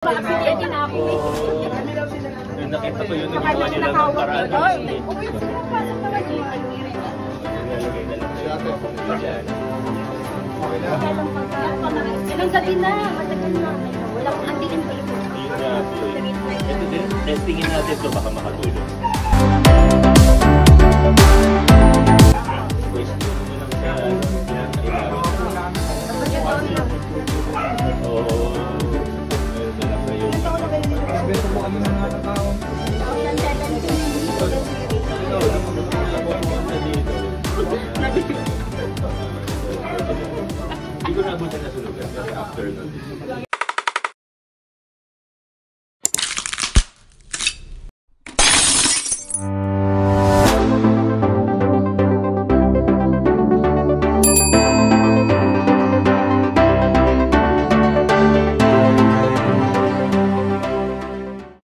Nung nakita ko yun, nagawa nila ng paraan. Ilang gabi na, matagal na. Wala kong antingin pa yung ito din, testingin natin ito, baka makatulong. Hindi ko naabutan na sunugan kasi after nun.